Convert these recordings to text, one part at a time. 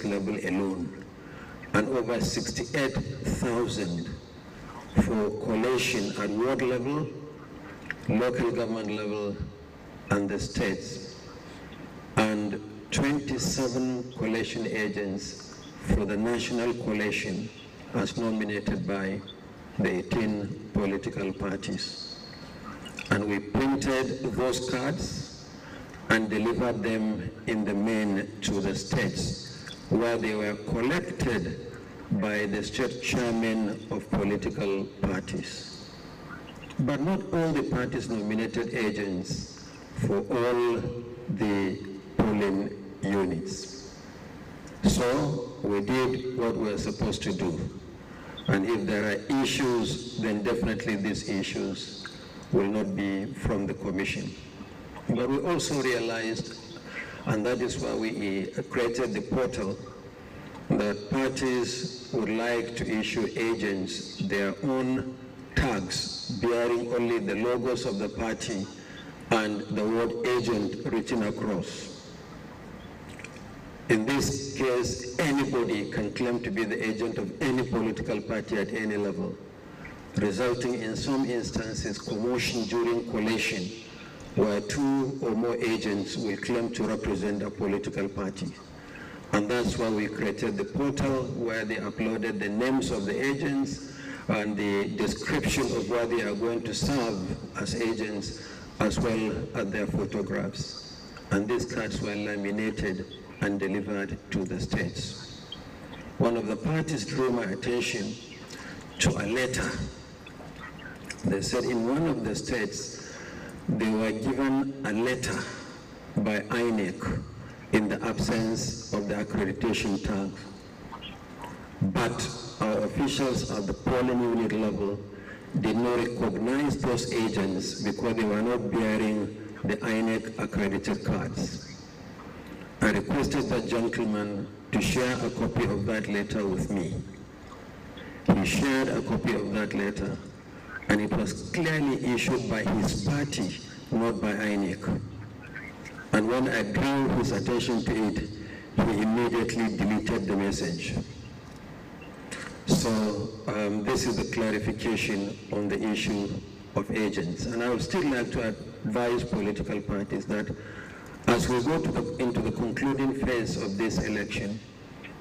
level alone, and over 68,000 for collation at ward level, local government level, and the states, and 27 collation agents for the national collation as nominated by the 18 political parties. And we printed those cards and delivered them in the main to the states, where they were collected by the state chairmen of political parties. But not all the parties nominated agents for all the polling units. So we did what we were supposed to do. And if there are issues, then definitely these issues will not be from the commission. But we also realized, and that is why we created the portal, that parties would like to issue agents their own tags bearing only the logos of the party and the word agent written across. In this case, anybody can claim to be the agent of any political party at any level, resulting in some instances commotion during collation, where 2 or more agents will claim to represent a political party. And that's why we created the portal where they uploaded the names of the agents and the description of where they are going to serve as agents, as well as their photographs. And these cards were laminated and delivered to the states. One of the parties drew my attention to a letter. They said in one of the states, they were given a letter by INEC in the absence of the accreditation tag. But our officials at the polling unit level did not recognize those agents because they were not bearing the INEC accredited cards. I requested that gentleman to share a copy of that letter with me. He shared a copy of that letter, and it was clearly issued by his party, not by INEC. And when I drew his attention to it, he immediately deleted the message. So this is the clarification on the issue of agents. And I would still like to advise political parties that as we go into the concluding phase of this election,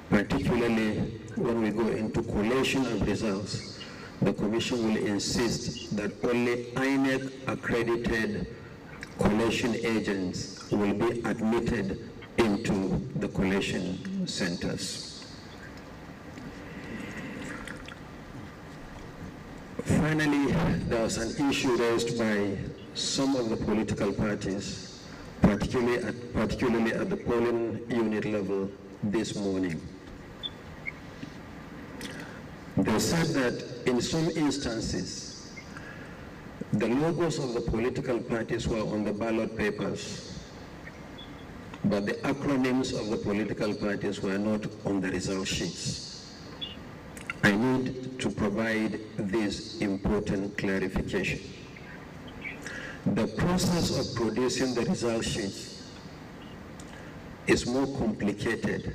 particularly when we go into collation of results, the Commission will insist that only INEC accredited collation agents will be admitted into the collation centers. Finally, there was an issue raised by some of the political parties, particularly at the polling unit level this morning. They said that in some instances, the logos of the political parties were on the ballot papers, but the acronyms of the political parties were not on the result sheets. I need to provide this important clarification. The process of producing the result sheets is more complicated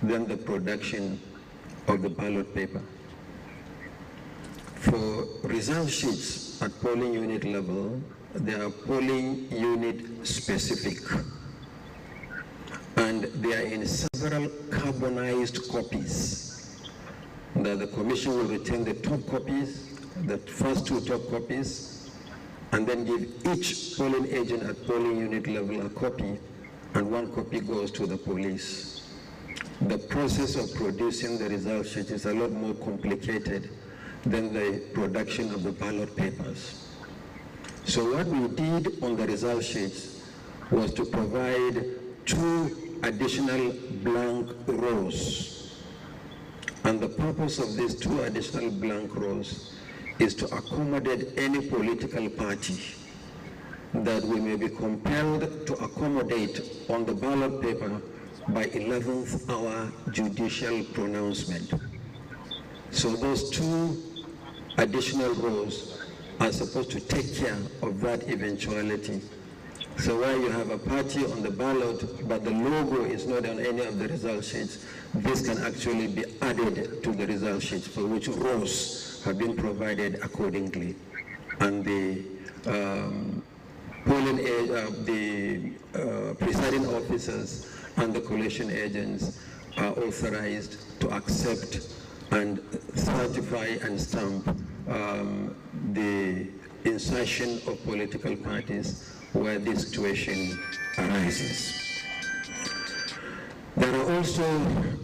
than the production of the ballot paper. For result sheets at polling unit level, they are polling unit specific, and they are in several carbonized copies. That the Commission will retain the top copies, the first 2 top copies, and then give each polling agent at polling unit level a copy, and 1 copy goes to the police. The process of producing the result sheet is a lot more complicated than the production of the ballot papers. So what we did on the result sheets was to provide 2 additional blank rows. And the purpose of these 2 additional blank rows is to accommodate any political party that we may be compelled to accommodate on the ballot paper by 11th hour judicial pronouncement. So those 2 additional rows are supposed to take care of that eventuality. So where you have a party on the ballot, but the logo is not on any of the result sheets, this can actually be added to the result sheets, for which rows have been provided accordingly. And the presiding officers and the collation agents are authorized to accept and certify and stamp the insertion of political parties where this situation arises. There are also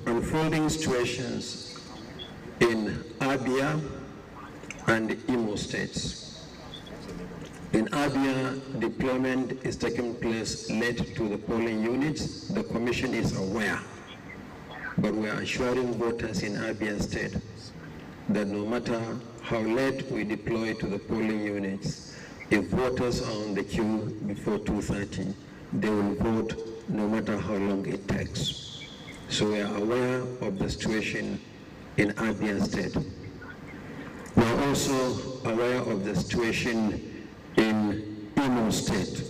unfolding situations in Abia and Imo states. In Abia, deployment is taking place late to the polling units. The commission is aware, but we are assuring voters in Abia state that no matter how late we deploy to the polling units, if voters are on the queue before 2:30, they will vote no matter how long it takes. So we are aware of the situation in Abia state. We are also aware of the situation in Imo state.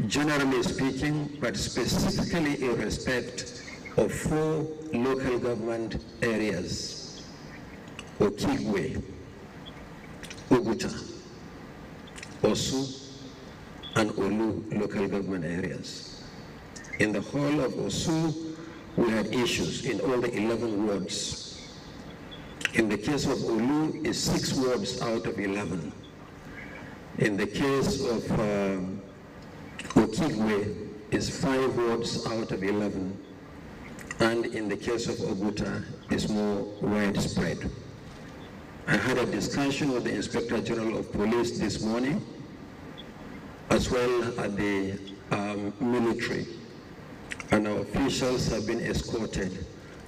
Generally speaking, but specifically in respect of 4 local government areas: Okigwe, Oguta, Osu, and Olu local government areas. In the whole of Osu, we had issues in all the 11 wards. In the case of Olu, it's 6 wards out of 11. In the case of Okigwe, it's 5 wards out of 11. And in the case of Oguta, it's more widespread. I had a discussion with the Inspector General of Police this morning, as well as the military, and our officials have been escorted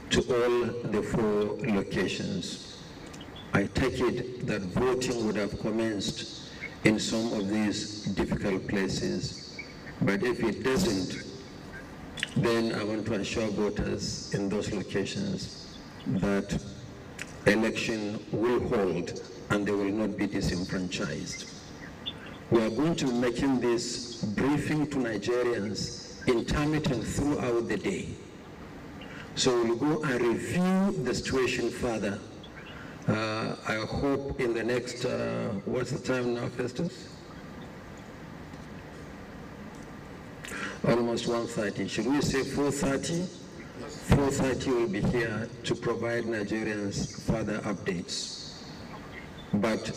to all the 4 locations. I take it that voting would have commenced in some of these difficult places, but if it doesn't, then I want to assure voters in those locations that election will hold and they will not be disenfranchised. We are going to be making this briefing to Nigerians intermittent throughout the day. So we'll go and review the situation further. I hope in the next, what's the time now, Festus? Almost 1:30. Should we say 4:30? 4:30 will be here to provide Nigerians further updates. But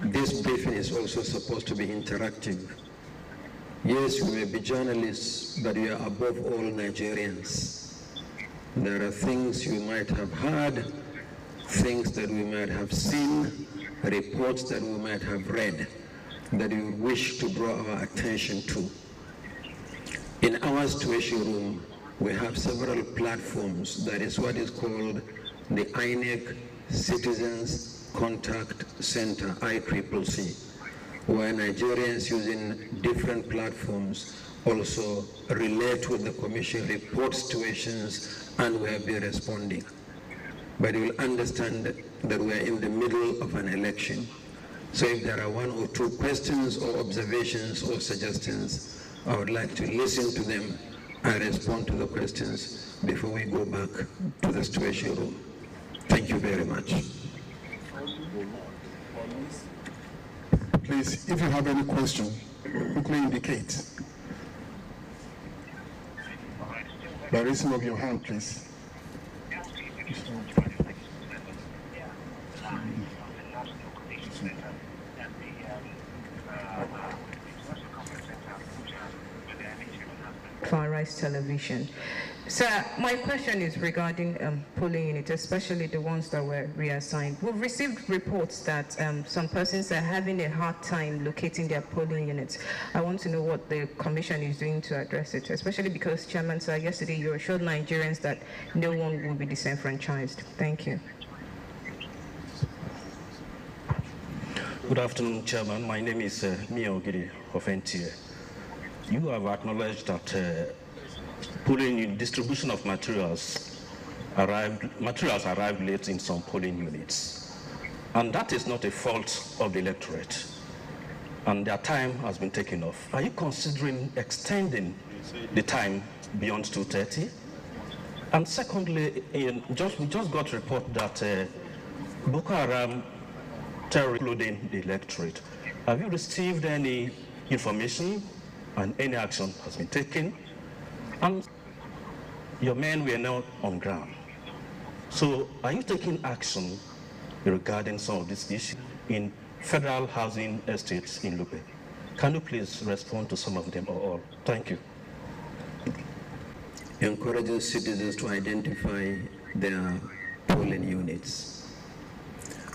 this briefing is also supposed to be interactive. Yes, we may be journalists, but we are above all Nigerians. There are things you might have heard, things that we might have seen, reports that we might have read, that we wish to draw our attention to. In our situation room, we have several platforms. That is what is called the INEC Citizens Contact Center, ICCC, where Nigerians using different platforms also relate with the commission, report situations, and we have been responding. But you will understand that we are in the middle of an election. So if there are 1 or 2 questions or observations or suggestions, I would like to listen to them and respond to the questions before we go back to the situation room. Thank you very much. Please, if you have any question, quickly indicate. By raising of your hand, please. Fairrise Television. Sir, my question is regarding polling units, especially the ones that were reassigned. We've received reports that some persons are having a hard time locating their polling units. I want to know what the Commission is doing to address it, especially because, Chairman, sir, yesterday you assured Nigerians that no one will be disenfranchised. Thank you. Good afternoon, Chairman. My name is Mio Ogiri of NTA. You have acknowledged that polling distribution of materials arrived late in some polling units. And that is not a fault of the electorate. And their time has been taken off. Are you considering extending the time beyond 2:30? And secondly, we just got a report that Boko Haram terrorists, including the electorate. Have you received any information and any action has been taken? And your men were now on ground. So are you taking action regarding some of these issues in federal housing estates in Lupe? Can you please respond to some of them or all? Thank you. Encouraging citizens to identify their polling units.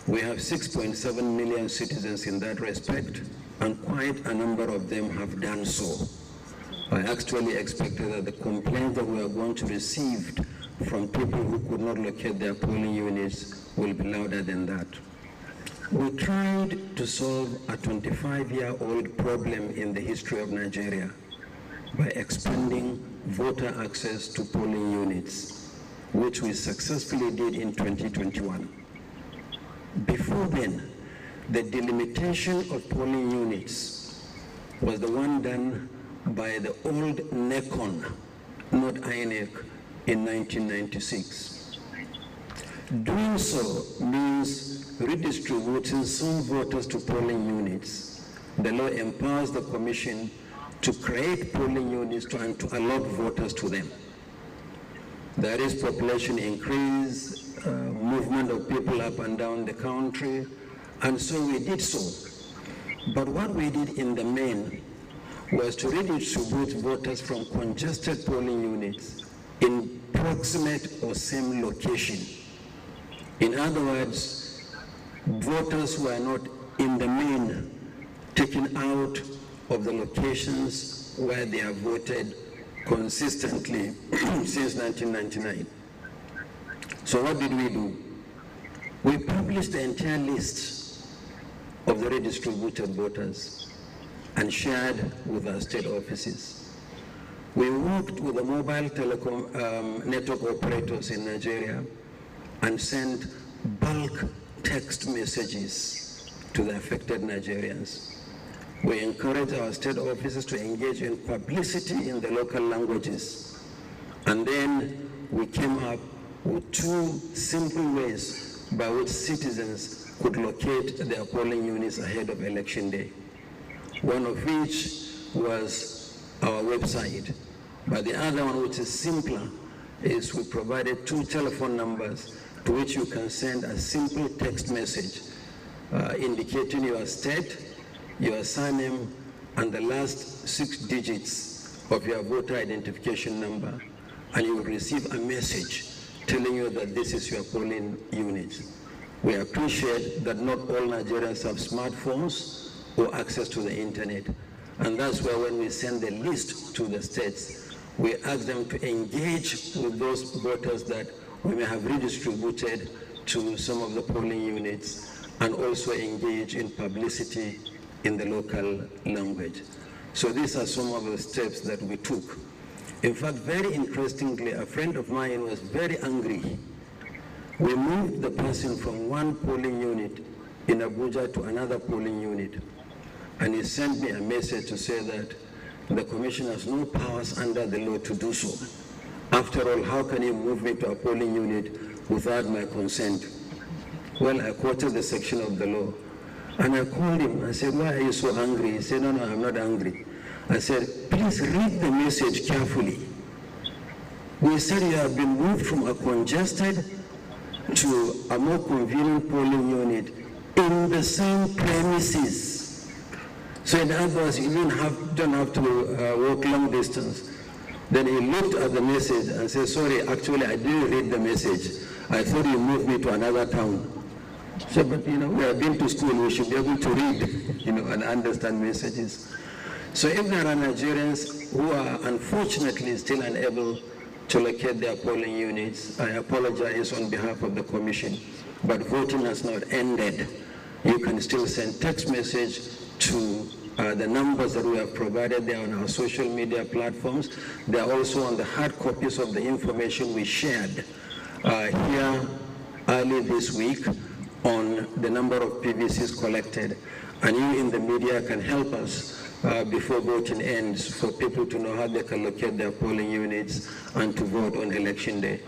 We have 6.7 million citizens in that respect, and quite a number of them have done so. I actually expected that the complaints that we are going to receive from people who could not locate their polling units will be louder than that. We tried to solve a 25-year-old problem in the history of Nigeria by expanding voter access to polling units, which we successfully did in 2021. Before then, the delimitation of polling units was the one done by the old NECON, not INEC, in 1996. Doing so means redistributing some voters to polling units. The law empowers the Commission to create polling units and to allot voters to them. There is population increase, movement of people up and down the country, and so we did so. But what we did in the main was to redistribute voters from congested polling units in proximate or same location. In other words, voters were not in the main taken out of the locations where they have voted consistently since 1999. So what did we do? We published the entire list of the redistributed voters and shared with our state offices. We worked with the mobile telecom network operators in Nigeria and sent bulk text messages to the affected Nigerians. We encourage our state offices to engage in publicity in the local languages. And then we came up with two simple ways by which citizens could locate their polling units ahead of election day. One of which was our website. But the other one, which is simpler, is we provided 2 telephone numbers to which you can send a simple text message indicating your state, your surname, and the last 6 digits of your voter identification number, and you will receive a message telling you that this is your polling unit. We appreciate that not all Nigerians have smartphones or access to the internet, and that's why when we send the list to the states, we ask them to engage with those voters that we may have redistributed to some of the polling units, and also engage in publicity in the local language. So these are some of the steps that we took. In fact, very interestingly, a friend of mine was very angry. We moved the person from one polling unit in Abuja to another polling unit. And he sent me a message to say that the Commission has no powers under the law to do so. After all, how can you move me to a polling unit without my consent? Well, I quoted the section of the law. And I called him. I said, why are you so angry? He said, no, I'm not angry. I said, please read the message carefully. We said you have been moved from a congested to a more convenient polling unit in the same premises. So in other words, you don't have to walk long distance. Then he looked at the message and said, sorry, actually I didn't read the message. I thought you moved me to another town. So, but we have been to school, we should be able to read, and understand messages. So if there are Nigerians who are unfortunately still unable to locate their polling units, I apologize on behalf of the Commission, but voting has not ended. You can still send text message to the numbers that we have provided there on our social media platforms. They are also on the hard copies of the information we shared here early this week on the number of PVCs collected. And you in the media can help us before voting ends for people to know how they can locate their polling units and to vote on election day.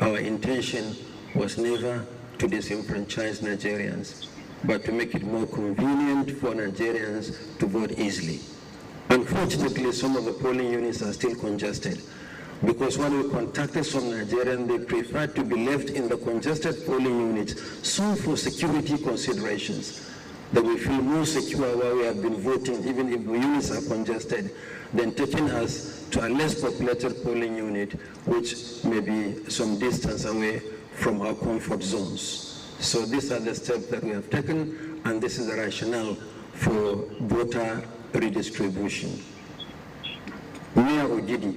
Our intention was never to disenfranchise Nigerians, but to make it more convenient for Nigerians to vote easily. Unfortunately, some of the polling units are still congested, because when we contacted some Nigerians, they preferred to be left in the congested polling units, some for security considerations, that we feel more secure while we have been voting, even if the units are congested, than taking us to a less populated polling unit, which may be some distance away from our comfort zones. So these are the steps that we have taken, and this is the rationale for voter redistribution. Mia Ogidi,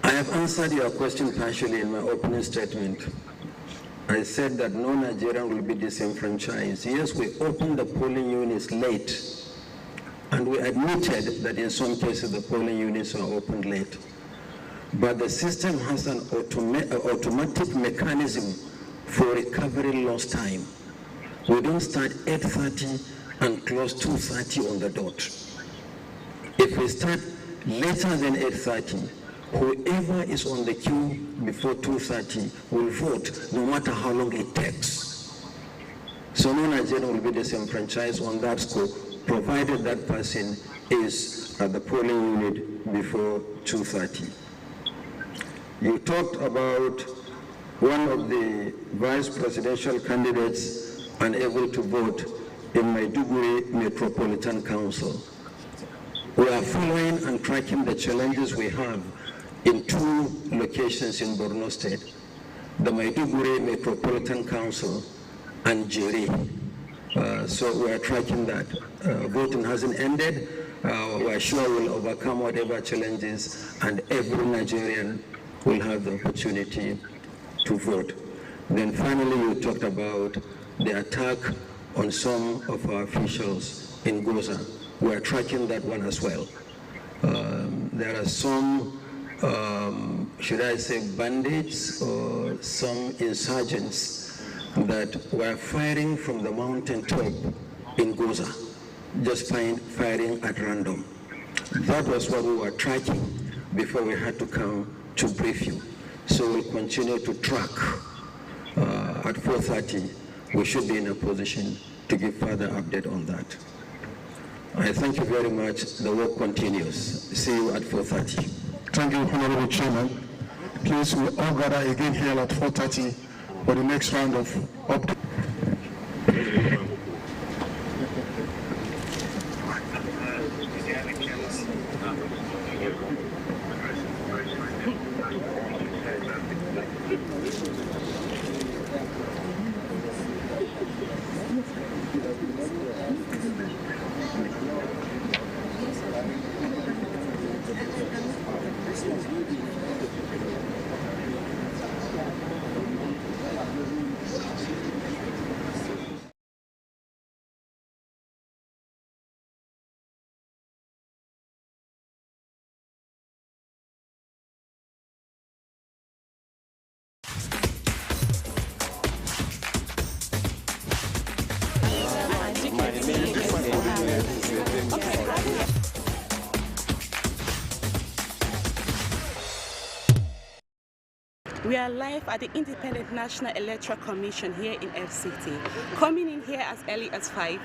I have answered your question partially in my opening statement. I said that no Nigerian will be disenfranchised. Yes, we opened the polling units late, and we admitted that in some cases the polling units are opened late. But the system has an automatic mechanism for recovery lost time. We don't start 8:30 and close 2:30 on the dot. If we start later than 8:30, whoever is on the queue before 2:30 will vote, no matter how long it takes. So no Nigerian will be disenfranchised on that score, provided that person is at the polling unit before 2:30. You talked about one of the vice presidential candidates unable to vote in Maiduguri Metropolitan Council. We are following and tracking the challenges we have in two locations in Borno State, the Maiduguri Metropolitan Council and Jeri. So we are tracking that. Voting hasn't ended. We are sure we'll overcome whatever challenges, and every Nigerian will have the opportunity to vote. Then finally, you talked about the attack on some of our officials in Goza. We are tracking that one as well. There are some should I say bandits or some insurgents that were firing from the mountaintop in Goza, just firing at random. That was what we were tracking before we had to come to brief you. So we'll continue to track. At 4:30, we should be in a position to give further update on that. I thank you very much. The work continues. See you at 4:30. Thank you, Honorable Chairman. Please, we all gather again here at 4:30 for the next round of updates. We are live at the Independent National Electoral Commission here in FCT. Coming in here as early as 5,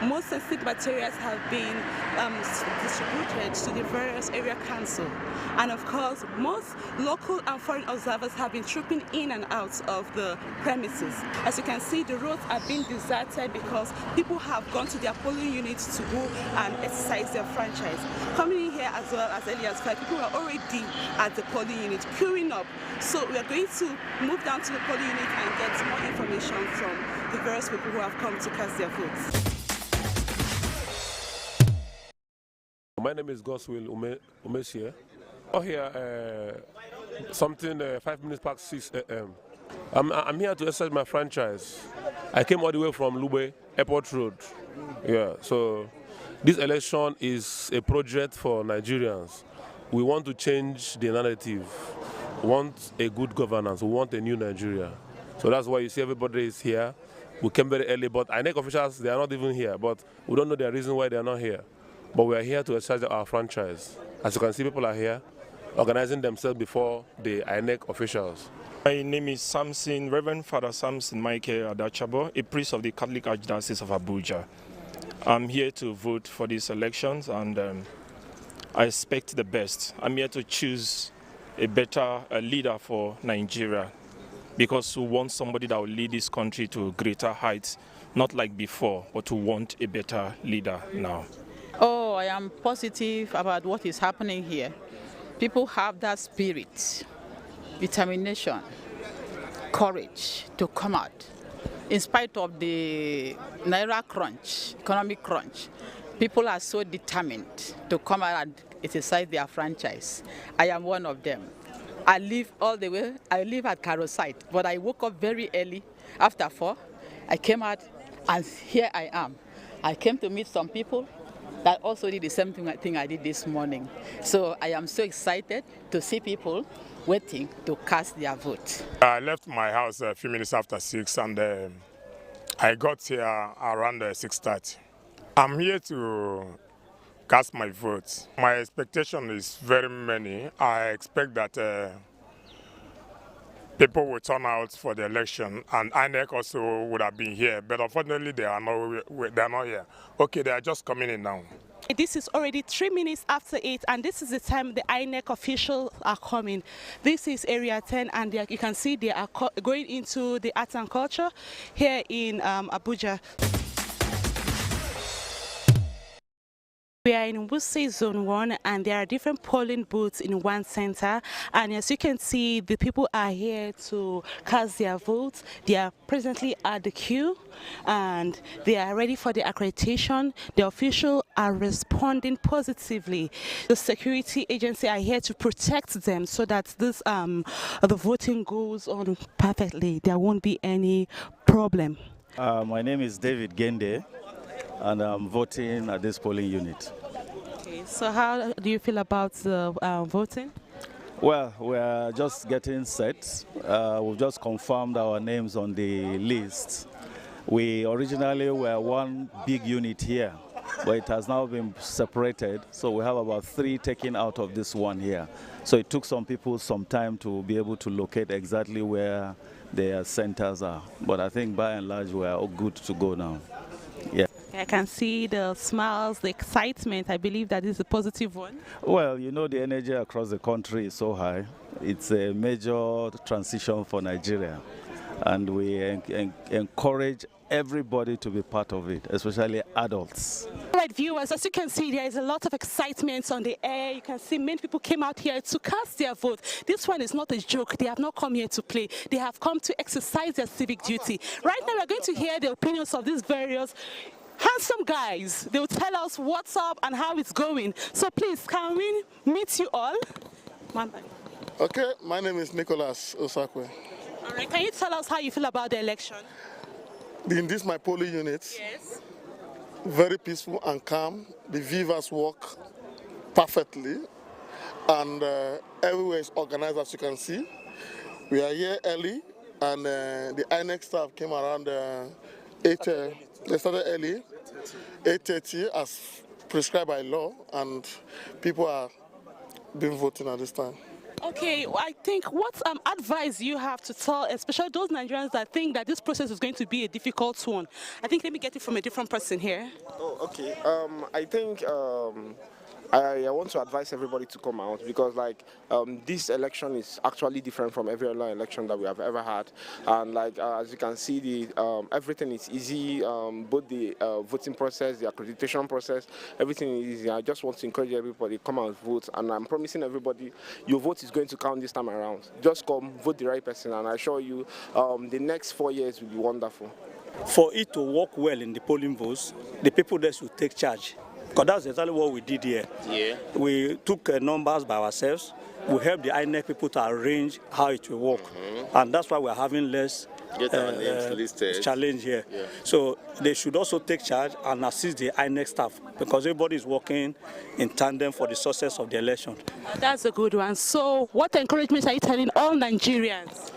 most sensitive materials have been distributed to the various area council. And of course, most local and foreign observers have been trooping in and out of the premises. As you can see, the roads are being deserted because people have gone to their polling units to go and exercise their franchise. Coming in here as well as early as 5, people are already at the polling unit queuing up. So we are going to move down to the polling unit and get more information from the various people who have come to cast their votes. My name is Goswill Umesie. I'm here something 5 minutes past 6 a.m. I'm here to exercise my franchise. I came all the way from Lube, Airport Road. Yeah, so this election is a project for Nigerians. We want to change the narrative. We want a good governance. We want a new Nigeria. So that's why you see everybody is here. We came very early, but INEC officials, they are not even here. But we don't know the reason why they are not here. But we are here to exercise our franchise. As you can see, people are here organizing themselves before the INEC officials. My name is Samson, Reverend Father Samson Michael Adachabo, a priest of the Catholic Archdiocese of Abuja. I'm here to vote for these elections, and I expect the best. I'm here to choose a better leader for Nigeria, because we want somebody that will lead this country to greater heights, not like before, but we want a better leader now. Oh, I am positive about what is happening here. People have that spirit, determination, courage to come out. In spite of the Naira crunch, economic crunch, people are so determined to come out and exercise their franchise. I am one of them. I live all the way, I live at Karo site, but I woke up very early after 4. I came out and here I am. I came to meet some people that also did the same thing I did this morning. So I am so excited to see people waiting to cast their vote. I left my house a few minutes after 6 and I got here around 6:30. I'm here to cast my vote. My expectation is very many. I expect that people will turn out for the election, and INEC also would have been here, but unfortunately they are not here. Okay, they are just coming in now. This is already 3 minutes after 8, and this is the time the INEC officials are coming. This is Area 10, and you can see they are going into the arts and culture here in Abuja. We are in Wuse Zone 1, and there are different polling booths in one center, and as you can see, the people are here to cast their votes. They are presently at the queue and they are ready for the accreditation. The officials are responding positively. The security agency are here to protect them so that this the voting goes on perfectly. There won't be any problem. My name is David Gende, and I'm voting at this polling unit. Okay, so how do you feel about the voting? Well, we're just getting set. We've just confirmed our names on the list. We originally were one big unit here, but it has now been separated. So we have about 3 taken out of this one here. So it took some people some time to be able to locate exactly where their centers are. But I think by and large, we're all good to go now. Yeah. I can see the smiles, the excitement. I believe that is a positive one. Well, you know, the energy across the country is so high. It's a major transition for Nigeria, and we encourage everybody to be part of it, especially adults. All right, viewers, as you can see, there is a lot of excitement on the air. You can see many people came out here to cast their vote. This one is not a joke. They have not come here to play. They have come to exercise their civic duty. Right now, we're going to hear the opinions of these various handsome guys. They will tell us what's up and how it's going. So please, can we meet you all? Okay, my name is Nicholas Osakwe. All right, can you tell us how you feel about the election? In this my polling unit, yes, very peaceful and calm. The viewers work perfectly, and everywhere is organized, as you can see. We are here early, and the INEC staff came around 8. They started early, 8:30 as prescribed by law, and people are been voting at this time. Okay, I think what advice you have to tell, especially those Nigerians that think that this process is going to be a difficult one? I think let me get it from a different person here. Oh, okay. I think I want to advise everybody to come out, because this election is actually different from every other election that we have ever had, and as you can see, everything is easy. Both the voting process, the accreditation process, everything is easy. I just want to encourage everybody to come out and vote, and I'm promising everybody your vote is going to count this time around. Just come, vote the right person, and I assure you the next 4 years will be wonderful. For it to work well in the polling booths, the people there should take charge. Because that's exactly what we did here. Yeah. We took numbers by ourselves. We helped the INEC people to arrange how it will work. And that's why we're having less challenge here. Yeah. So they should also take charge and assist the INEC staff, because everybody is working in tandem for the success of the election. That's a good one. So what encouragement are you telling all Nigerians?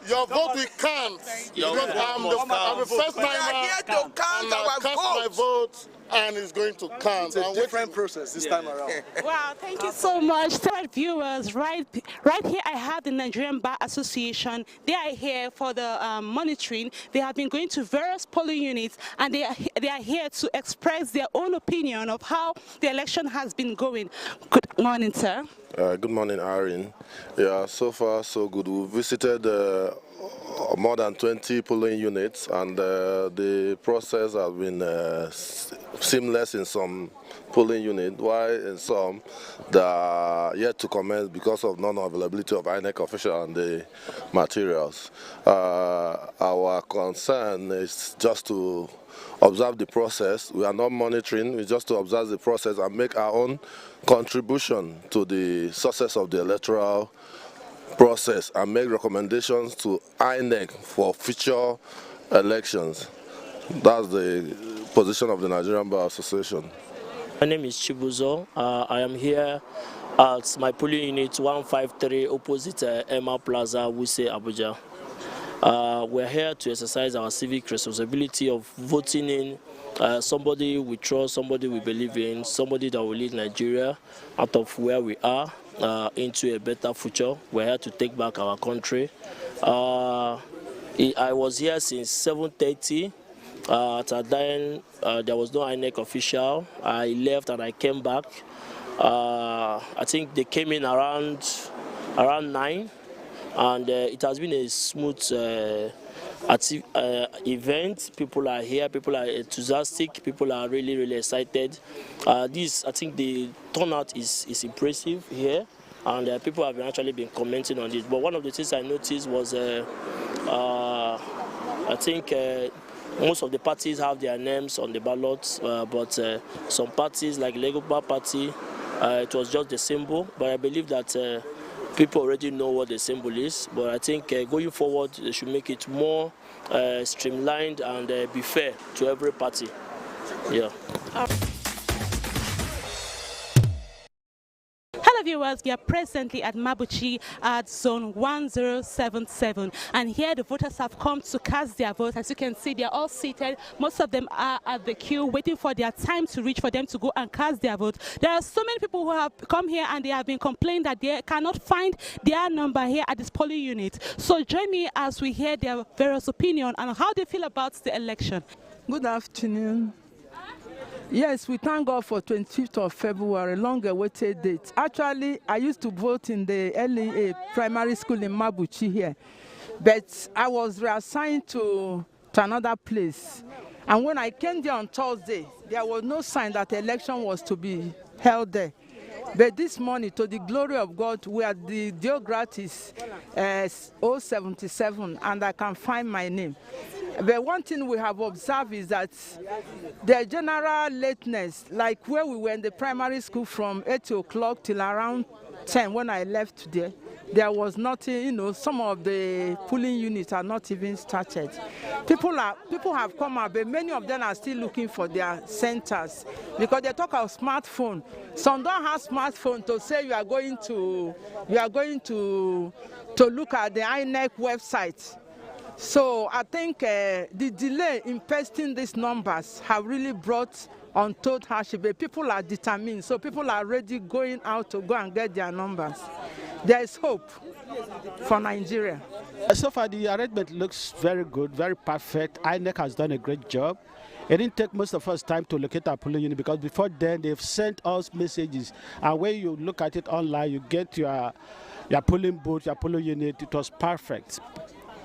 Your vote we count. Because I'm the first timer, and I cast my vote, and it's going to count. It's a different process this time around. Wow, thank you so much. Dear viewers, right here I have the Nigerian Bar Association. They are here for the monitoring. They have been going to various polling units, and they are here to express their own opinion of how the election has been going. Good morning, sir. Good morning, Irene. Yeah, so far so good. We visited more than 20 polling units, and the process has been seamless in some polling units, while in some they are yet to commence because of non-availability of INEC official and the materials. Our concern is just to observe the process. We are not monitoring, we just to observe the process and make our own contribution to the success of the electoral process and make recommendations to INEC for future elections. That's the position of the Nigerian Bar Association. My name is Chibuzo. I am here at my polling unit 153 opposite Emma Plaza, Wuse, Abuja. We're here to exercise our civic responsibility of voting in somebody we trust, somebody we believe in, somebody that will lead Nigeria out of where we are into a better future. We're here to take back our country. I was here since 7:30. At then there was no INEC official. I left and I came back. I think they came in around 9. And it has been a smooth event. People are here, people are enthusiastic, people are really excited. I think the turnout is impressive here, and people have actually been commenting on it. But one of the things I noticed was I think most of the parties have their names on the ballots, but some parties like Labour Party, it was just the symbol. But I believe that people already know what the symbol is, but I think going forward, they should make it more streamlined and be fair to every party. Yeah. Hello viewers, we are presently at Mabuchi at zone 1077, and here the voters have come to cast their vote. As you can see, they are all seated. Most of them are at the queue waiting for their time to reach for them to go and cast their vote. There are so many people who have come here and they have been complaining that they cannot find their number here at this polling unit. So join me as we hear their various opinions on how they feel about the election. Good afternoon. Yes, we thank God for 25th of February, long-awaited date. Actually, I used to vote in the LEA primary school in Mabuchi here, but I was reassigned to another place. And when I came there on Thursday, there was no sign that the election was to be held there. But this morning, to the glory of God, we are the geograph is 077, and I can find my name. But one thing we have observed is that the general lateness, like where we were in the primary school from 8 o'clock till around 10 when I left there was nothing, you know, some of the polling units are not even started. People have come out, but many of them are still looking for their centers because they talk of smartphone. Some don't have smartphone to say you are going to look at the INEC website. So I think the delay in pasting these numbers have really brought untold hardship. But people are determined, so people are already going out to go and get their numbers. There is hope for Nigeria. So far, the arrangement looks very good, very perfect. INEC has done a great job. It didn't take most of us time to locate our polling unit because before then they've sent us messages. And when you look at it online, you get your polling booth, your polling unit. It was perfect.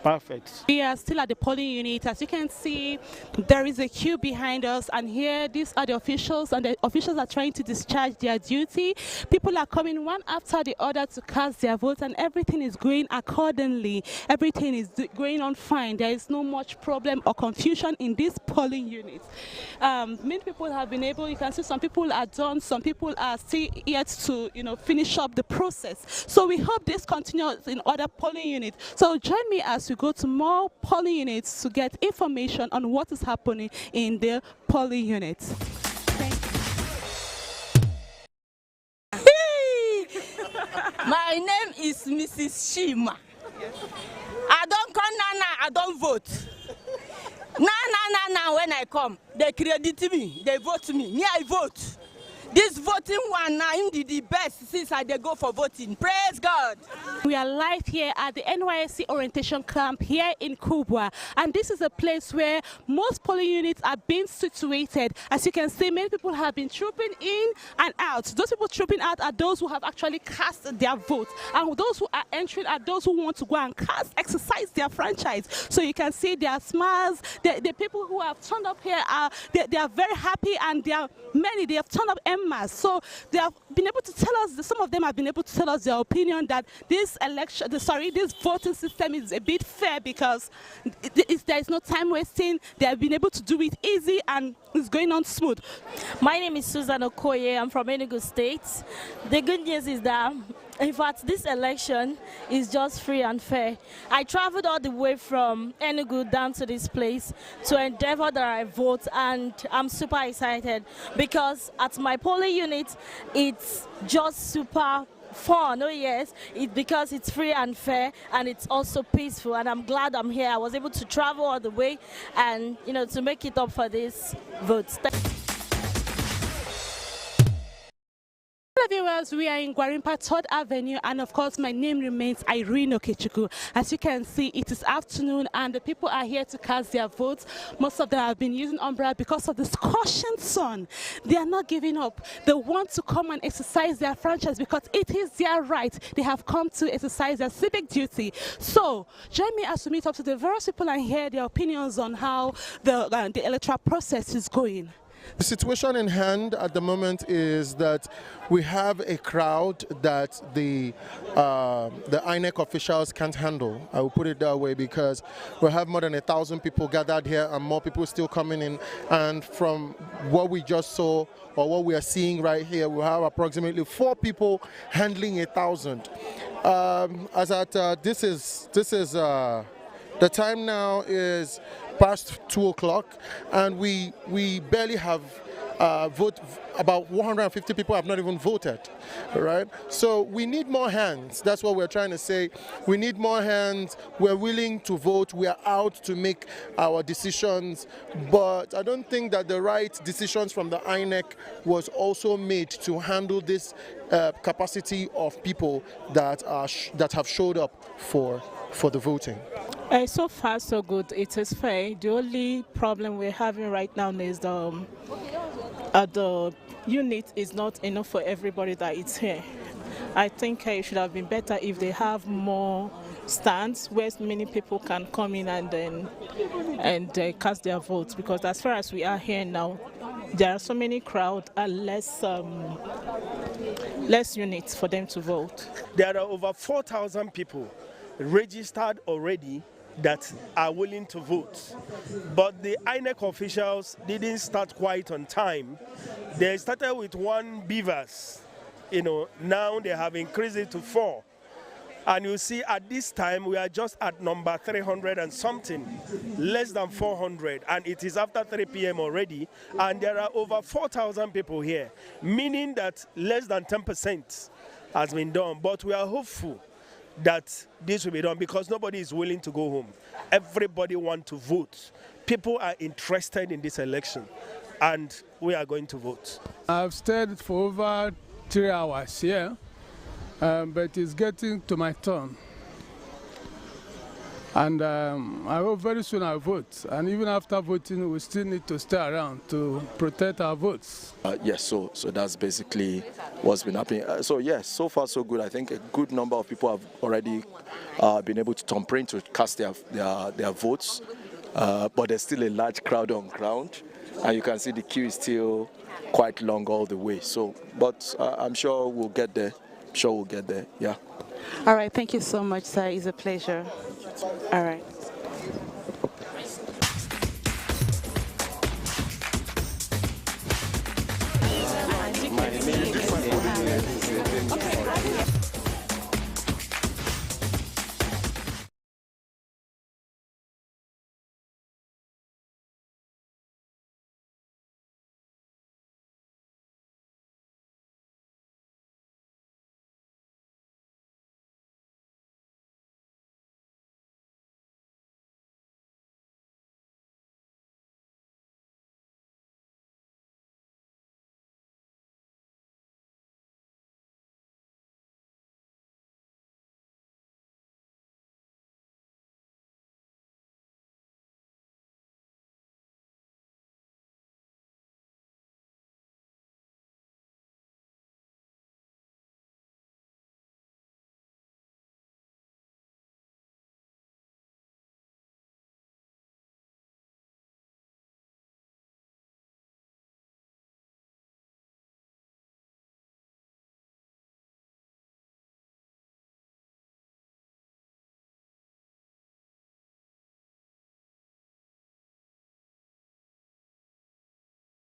Perfect. We are still at the polling unit. As you can see, there is a queue behind us, and here these are the officials, and the officials are trying to discharge their duty. People are coming one after the other to cast their votes, and everything is going accordingly. Everything is going on fine. There is no much problem or confusion in this polling unit. Many people have been able, you can see some people are done, some people are still yet to, finish up the process. So we hope this continues in other polling units. So join me as we go to more polling units to get information on what is happening in the polling units. My name is Mrs. Shima. I don't come now, I don't vote. Now, when I come, they credit me, they vote me. Me, I vote. This voting one now the best since I go for voting. Praise God. We are live here at the NYSC orientation camp here in Kubwa, and this is a place where most polling units are being situated. As you can see, many people have been trooping in and out. Those people trooping out are those who have actually cast their votes, and those who are entering are those who want to go and exercise their franchise. So you can see their smiles. The people who have turned up here they are very happy, and they have turned up en masse. So they have been able to tell us, some of them have been able to tell us their opinion that this voting system is a bit fair because there is no time wasting. They have been able to do it easy and it's going on smooth. My name is Susan Okoye. I'm from Enugu State. The good news is that, in fact, this election is just free and fair. I traveled all the way from Enugu down to this place to endeavor that I vote, and I'm super excited because at my polling unit, it's just super fun. Oh yes, because it's free and fair, and it's also peaceful, and I'm glad I'm here. I was able to travel all the way and to make it up for this vote. Hello viewers, we are in Gwarimpa 3rd Avenue, and of course my name remains Irene Okechukwu. As you can see, it is afternoon and the people are here to cast their votes. Most of them have been using umbrella because of the scorching sun. They are not giving up. They want to come and exercise their franchise because it is their right. They have come to exercise their civic duty. So join me as we meet up to the various people and hear their opinions on how the electoral process is going. The situation in hand at the moment is that we have a crowd that the INEC officials can't handle. I will put it that way because we have more than 1,000 people gathered here and more people still coming in. And from what we just saw or what we are seeing right here, we have approximately 4 people handling 1,000. The time now is past 2 o'clock, and we barely have about 150 people have not even voted, right? So we need more hands. That's what we're trying to say. We need more hands. We're willing to vote. We are out to make our decisions, but I don't think that the right decisions from the INEC was also made to handle this capacity of people that have showed up for the voting. So far, so good. It is fair. The only problem we're having right now is the unit is not enough for everybody that is here. I think it should have been better if they have more stands where many people can come in and cast their votes, because as far as we are here now, there are so many crowd and less units for them to vote. There are over 4,000 people registered already that are willing to vote, but the INEC officials didn't start quite on time. They started with 1 beavers, now they have increased it to 4, and you see at this time we are just at number 300 and something, less than 400, and it is after 3 p.m. already, and there are over 4,000 people here, meaning that less than 10% has been done, but we are hopeful that this will be done because nobody is willing to go home. Everybody wants to vote. People are interested in this election, and we are going to vote. I've stayed for over 3 hours here, but it's getting to my turn. And I hope very soon I'll vote. And even after voting, we still need to stay around to protect our votes. Yes, so that's basically what's been happening. So yes, so far so good. I think a good number of people have already been able to thumbprint to cast their votes. But there's still a large crowd on ground. And you can see the queue is still quite long all the way. So, but I'm sure we'll get there. Yeah. All right, thank you so much, sir. It's a pleasure. All right. Okay.